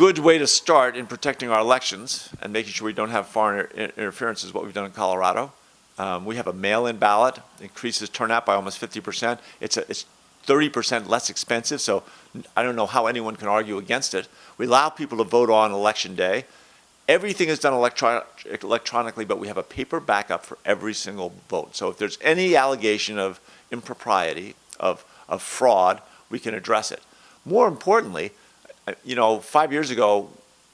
good way to start in protecting our elections and making sure we don't have foreign interference is what we've done in Colorado. We have a mail-in ballot, increases turnout by almost 50%. It's 30% less expensive, so I don't know how anyone can argue against it. We allow people to vote on election day. Everything is done electronically, but we have a paper backup for every single vote. So if there's any allegation of impropriety, of fraud, we can address it. More importantly, 5 years ago,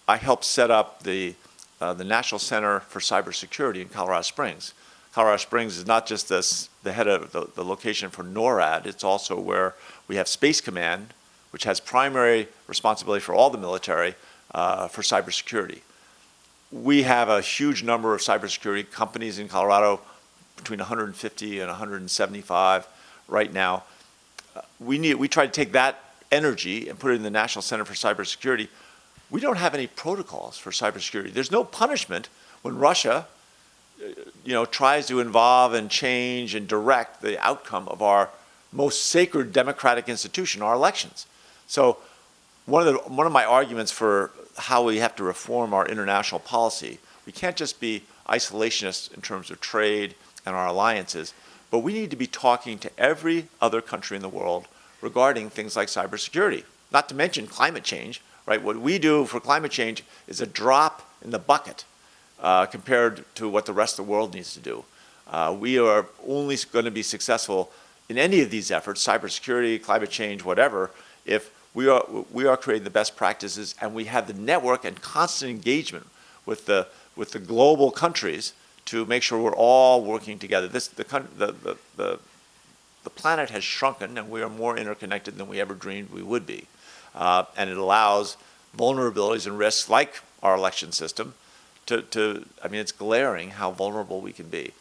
I helped set up the National Center for Cybersecurity in Colorado Springs. Colorado Springs is not just the head of the location for NORAD, it's also where we have Space Command, which has primary responsibility for all the military for cybersecurity. We have a huge number of cybersecurity companies in Colorado, between 150 and 175 right now. We try to take that energy and put it in the National Center for Cybersecurity. We don't have any protocols for cybersecurity. There's no punishment when Russia tries to involve and change and direct the outcome of our most sacred democratic institution, our elections. So one of my arguments for how we have to reform our international policy, we can't just be isolationists in terms of trade and our alliances, but we need to be talking to every other country in the world regarding things like cybersecurity, not to mention climate change, right? What we do for climate change is a drop in the bucket compared to what the rest of the world needs to do. We are only going to be successful in any of these efforts, cybersecurity, climate change, whatever, if we are creating the best practices and we have the network and constant engagement with the global countries to make sure we're all working together. The planet has shrunken and we are more interconnected than we ever dreamed we would be. And it allows vulnerabilities and risks like our election system it's glaring how vulnerable we can be.